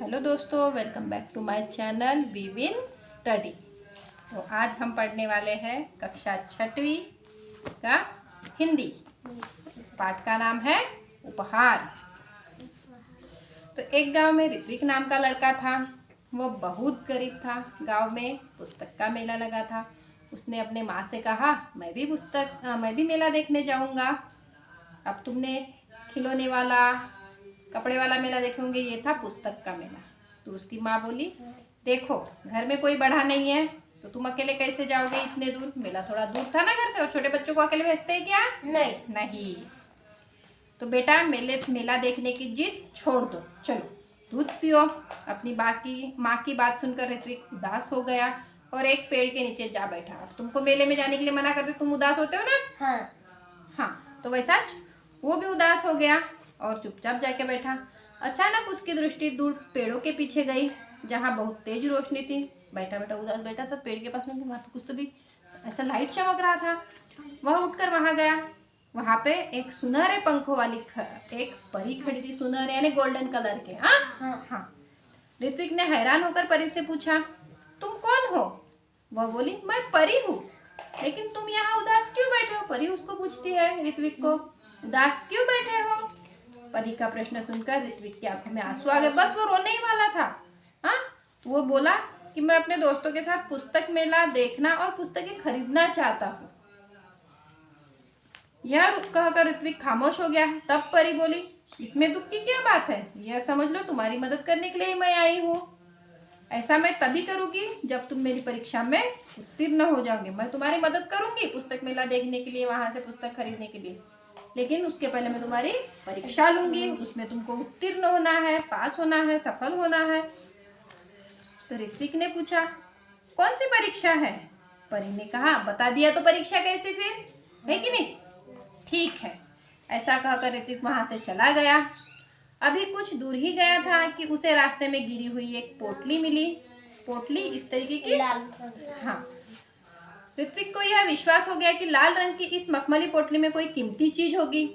Hello दोस्तों, welcome back to my channel we will study. तो आज हम पढ़ने वाले हैं कक्षा 6वीं का हिंदी। इस पाठ का नाम है उपहार। तो एक गांव में ऋत्विक नाम का लड़का था। वो बहुत गरीब था। गांव में पुस्तक का मेला लगा था। उसने अपने माँ से कहा, मैं भी मेला देखने जाऊंगा। अब तुमने खिलौने वाला, कपड़े वाला मेला देखेंगे, ये था पुस्तक का मेला। तो उसकी माँ बोली, देखो घर में कोई बड़ा नहीं है तो तुम अकेले कैसे जाओगे इतने दूर? मेला थोड़ा दूर था ना घर से, और छोटे बच्चों को अकेले भेजते हैं क्या? नहीं। तो बेटा मेला देखने की जिद छोड़ दो, चलो दूध पियो। अपनी माँ की बात सुनकर ऋत्विक उदास हो गया और एक पेड़ के नीचे जा बैठा। अब तुमको मेले में जाने के लिए मना कर दे, तुम उदास होते हो ना? हाँ, तो वैसा वो भी उदास हो गया और चुपचाप जाके बैठा। अचानक उसकी दृष्टि दूर पेड़ों के पीछे गई, जहाँ बहुत तेज रोशनी थी। बैठा बैठा उदास बैठा था पेड़ के पास में, वहाँ पे कुछ तो भी ऐसा लाइट चमक रहा था। वह उठकर वहां गया। वहां पे एक सुनहरे पंखों वाली एक परी खड़ी थी। सुनहरे यानी गोल्डन कलर के। हाँ। ऋत्विक ने हैरान होकर परी से पूछा, तुम कौन हो? वह बोली, मैं परी हूँ, लेकिन तुम यहाँ उदास क्यों बैठे हो? परी उसको पूछती है ऋत्विक को, उदास क्यों बैठे हो? परी का प्रश्न सुनकर ऋत्विक की आंखों में आंसू आ गए। बस वो रोने ही वाला था। वो बोला कि मैं अपने दोस्तों के साथ पुस्तक मेला देखना और पुस्तकें खरीदना चाहता हूँ। यह कहकर ऋत्विक खामोश हो गया। तब परी बोली, इसमें दुख की क्या बात है? यह समझ लो तुम्हारी मदद करने के लिए मैं आई हूँ। ऐसा मैं तभी करूंगी जब तुम मेरी परीक्षा में उत्तीर्ण हो जाओगे। मैं तुम्हारी मदद करूंगी पुस्तक मेला देखने के लिए, वहां से पुस्तक खरीदने के लिए, लेकिन उसके पहले मैं तुम्हारी परीक्षा लूंगी। उसमें तुमको उत्तीर्ण होना है, पास होना है, सफल होना है। तो ऋत्विक ने पूछा, कौन सी परीक्षा है? परी ने कहा, बता दिया तो परीक्षा कैसी फिर, है कि नहीं? ठीक है। ऐसा कहकर ऋत्विक वहां से चला गया। अभी कुछ दूर ही गया था कि उसे रास्ते में गिरी हुई एक पोटली मिली। पोटली इस तरीके की, हाँ। ऋत्विक को यह विश्वास हो गया कि लाल रंग की इस मखमली पोटली में कोई कीमती चीज होगी।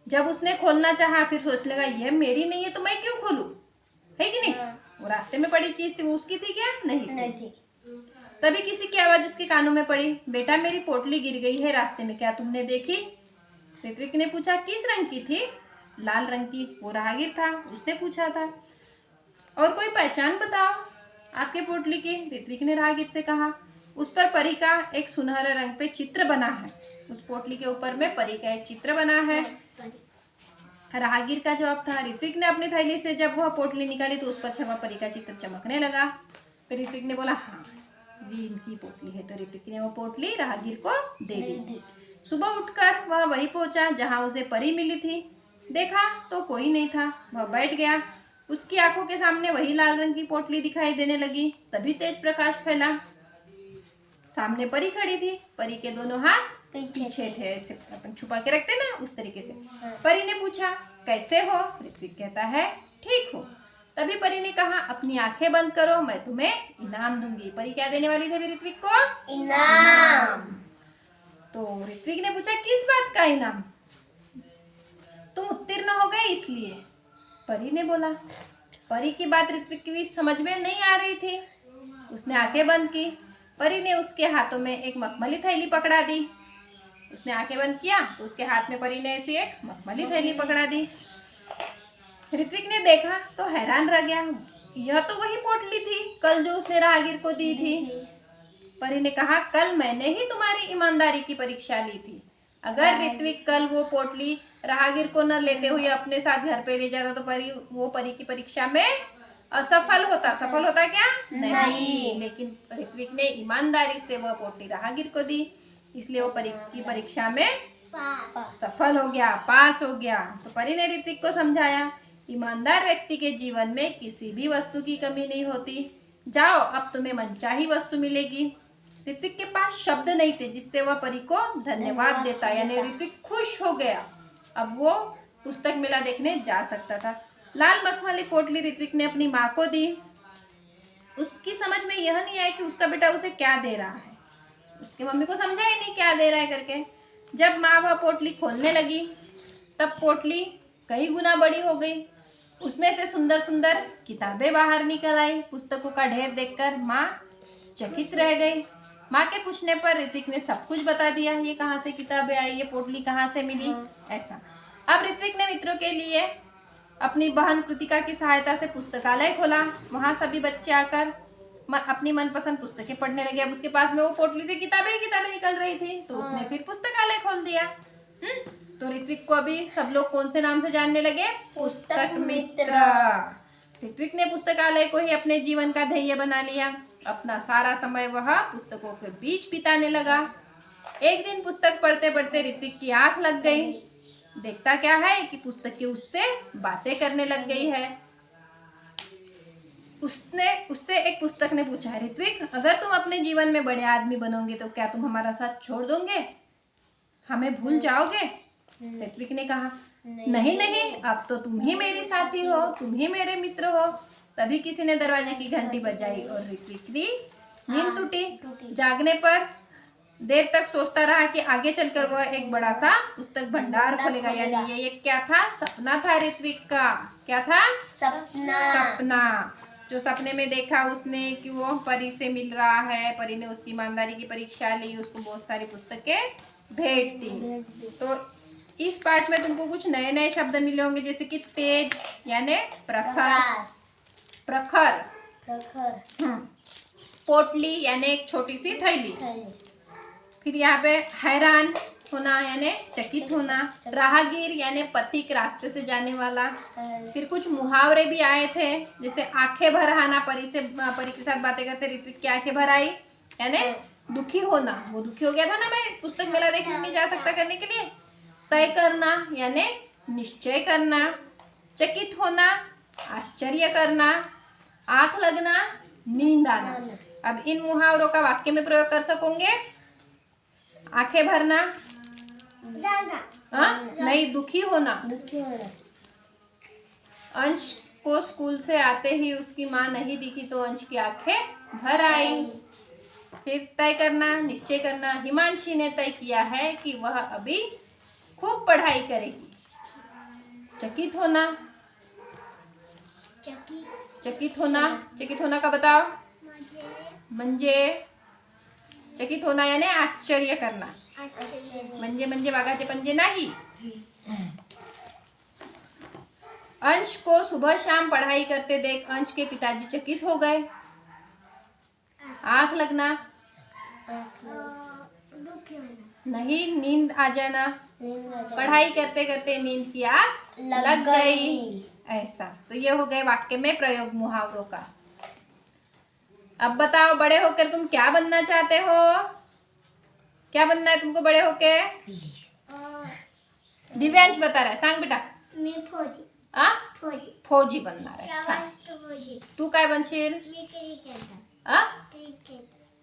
जब उसने खोलना चाहा, फिर सोच लगा, यह मेरी नहीं है तो मैं क्यों खोलूं, है कि नहीं? वो रास्ते में पड़ी चीज थी, वो उसकी थी क्या? नहीं थी। तभी किसी की आवाज उसके कानों में पड़ी, बेटा मेरी पोटली गिर गई है रास्ते में, क्या तुमने देखी? ऋत्विक ने पूछा, किस रंग की थी? लाल रंग की। वो राहगीर था, उसने पूछा था। और कोई पहचान बताओ आपके पोटली की? ऋत्विक ने राहगीर से कहा। उस पर परी का एक सुनहरे रंग पे चित्र बना है। उस पोटली के ऊपर में परी का एक चित्र बना है। राहगीर का जवाब था। ऋत्विक ने अपनी थैली से जब वह पोटली निकाली तो उस पर छपा परी का चित्र चमकने लगा। फिर ऋत्विक ने बोला, हाँ ये इनकी पोटली है। तो ऋत्विक ने वो पोटली राहगीर को दे दी। सुबह उठकर वह वहीं पहुंचा जहां उसे परी मिली थी। देखा तो कोई नहीं था। वह बैठ गया। उसकी आंखों के सामने वही लाल रंग की पोटली दिखाई देने लगी। तभी तेज प्रकाश फैला। सामने परी खड़ी थी। परी के दोनों हाथ पीछे थे, ऐसे अपन छुपा के रखते ना, उस तरीके से। परी ने पूछा, कैसे हो? ऋत्विक कहता है, ठीक हूँ। तभी परी ने कहा, अपनी आंखें बंद करो, मैं तुम्हें इनाम दूंगी। परी क्या देने वाली थी ऋत्विक को? इनाम। तो ऋत्विक ने पूछा, किस बात का इनाम? तुम उत्तीर्ण हो गए इसलिए, परी ने बोला। परी की बात ऋत्विक की समझ में नहीं आ रही थी। उसने आंखें बंद की। परी ने उसके हाथों में एक मखमली थैली पकड़ा दी। उसने आंखें बंद किया तो उसके हाथ में परी ने ऐसी एक मखमली थैली पकड़ा दी। ऋत्विक ने देखा तो हैरान रह गया। यह तो वही पोटली थी कल जो उसने राहगीर को दी थी। परी ने कहा, कल मैंने ही तुम्हारी ईमानदारी की परीक्षा ली थी। अगर ऋत्विक कल वो पोटली राहगीर को न लेते हुए अपने साथ घर पे ले जाता तो परी की परीक्षा में असफल होता। सफल होता क्या? नहीं। लेकिन ऋत्विक ने ईमानदारी से वह पोटली राहगीर को दी, इसलिए वो परी की परीक्षा में सफल हो गया, पास हो गया। तो परी ने ऋत्विक को समझाया, ईमानदार व्यक्ति के जीवन में किसी भी वस्तु की कमी नहीं होती। जाओ, अब तुम्हें मनचाही वस्तु मिलेगी। ऋत्विक के पास शब्द नहीं थे जिससे वह परी को धन्यवाद देता, यानी ऋत्विक खुश हो गया। अब वो पुस्तक मेला देखने जा सकता था। लाल मखमली पोटली ऋत्विक ने अपनी माँ को दी। उसकी समझ में यह नहीं आया कि उसका बेटा उसे क्या दे रहा है। उसकी मम्मी को समझा ही नहीं क्या दे रहा है करके। जब माँ वह पोटली खोलने लगी तब पोटली कई गुना बड़ी हो गई। उसमें से सुंदर सुंदर किताबें बाहर निकल आई। पुस्तकों का ढेर देखकर माँ चकित रह गई। माँ के पूछने पर ऋत्विक ने सब कुछ बता दिया, ये कहाँ से किताबें आई, ये पोटली कहाँ से मिली, ऐसा। अब ऋत्विक ने मित्रों के लिए अपनी बहन कृतिका की सहायता से पुस्तकालय खोला। वहाँ सभी बच्चे आकर अपनी मनपसंद पुस्तकें पढ़ने लगे। अब उसके पास में वो पोटली से किताबें निकल रही थी, तो उसने फिर पुस्तकालय खोल दिया। तो ऋत्विक को अभी सब लोग कौन से नाम से जानने लगे? पुस्तक मित्र। ऋत्विक ने पुस्तकालय को ही अपने जीवन का ध्येय बना लिया। अपना सारा समय वह पुस्तकों के बीच बिताने लगा। एक दिन पुस्तक पढ़ते पढ़ते ऋत्विक की आंख लग गई। देखता क्या है कि पुस्तक की उससे बातें करने लग गई है। उससे एक पुस्तक ने पूछा, ऋत्विक, अगर तुम अपने जीवन में बड़े आदमी बनोगे तो क्या तुम हमारा साथ छोड़ दोगे, हमें भूल जाओगे? ऋत्विक ने कहा, नहीं नहीं, अब तो तुम ही मेरी साथी हो, तुम ही मेरे मित्र हो। तभी किसी ने दरवाजे की घंटी बजाई और ऋत्विक की नींद टूटी। जागने पर देर तक सोचता रहा कि आगे चलकर वह एक बड़ा सा पुस्तक भंडार खोलेगा। यानी ये क्या था? सपना था ऋत्विक का। क्या था? सपना। जो सपने में देखा उसने कि वो परी से मिल रहा है, परी ने उसकी ईमानदारी की परीक्षा ली, उसको बहुत सारी पुस्तकें भेंट दी। तो इस पार्ट में तुमको कुछ नए नए शब्द मिले होंगे, जैसे कि तेज यानी प्रखर, प्रखर। पोटली यानी एक छोटी सी थैली। फिर यहाँ पे हैरान होना यानी चकित होना। राहगीर यानी पथिक, रास्ते से जाने वाला। फिर कुछ मुहावरे भी आए थे, जैसे आंखें भर आना। परी के साथ बातें करते ऋत्विक की आंखें भर आई यानी दुखी होना। वो दुखी हो गया था ना, मैं पुस्तक मेला देखने नहीं जा सकता करने के लिए। तय करना यानी निश्चय करना। चकित होना, आश्चर्य करना। आंख लगना, नींद आना। अब इन मुहावरों का वाक्य में प्रयोग कर सकोगे। आंखें भरना, नहीं, दुखी होना। अंश को स्कूल से आते ही उसकी माँ नहीं दिखी तो अंश की आंखें भर आई। फिर तय करना, निश्चय करना। हिमांशी ने तय किया है कि वह अभी खूब पढ़ाई करेगी। चकित होना, चकित होना का बताओ। म्हणजे चकित होना यानी आश्चर्य करना। म्हणजे वाघाचे पंजे नाही। अंश को सुबह शाम पढ़ाई करते देख अंश के पिताजी चकित हो गए। आंख लगना, नहीं, नींद आ जाना। पढ़ाई करते करते नींद की आंख लग गई, ऐसा। तो ये हो गए वाक्य में प्रयोग मुहावरों का। अब बताओ, बड़े होकर तुम क्या बनना चाहते हो? क्या बनना है तुमको बड़े होके? दिव्यांश बता रहा है, सांग बेटा। मैं फौजी। फौजी बनना है। अच्छा, तू काय बनशील?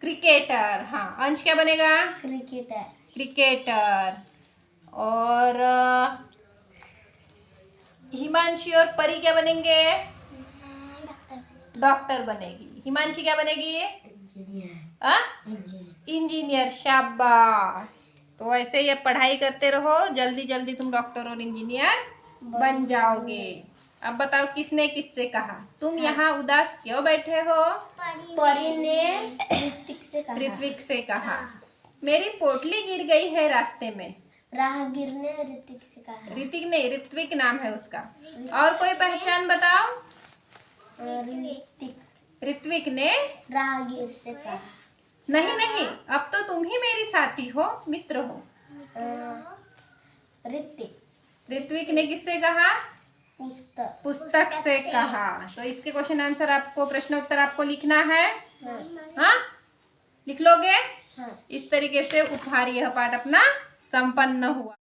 क्रिकेटर। हाँ, अंश क्या बनेगा? क्रिकेटर। और हिमांशी और परी क्या बनेंगे? डॉक्टर बनेगी। हिमांशी क्या बनेगी? इंजीनियर। शाबाश। तो ऐसे ये पढ़ाई करते रहो, जल्दी जल्दी तुम डॉक्टर और इंजीनियर बन जाओगे। अब बताओ, किसने किससे कहा? तुम यहाँ उदास क्यों बैठे हो? परी ने ऋत्विक से कहा। मेरी पोटली गिर गई है रास्ते में। राहगीर ने ऋत्विक से कहा। ऋत्विक नाम है उसका। और कोई पहचान बताओ। ऋत्विक ने राहगीर से कहा। नहीं, अब तो तुम ही मेरी साथी हो, मित्र हो। ऋत्विक ने किससे कहा? पुस्तक से कहा। तो इसके क्वेश्चन आंसर आपको, प्रश्न उत्तर आपको लिखना है। हाँ, लिख लोगे? इस तरीके से उपहार यह पाठ अपना संपन्न हुआ।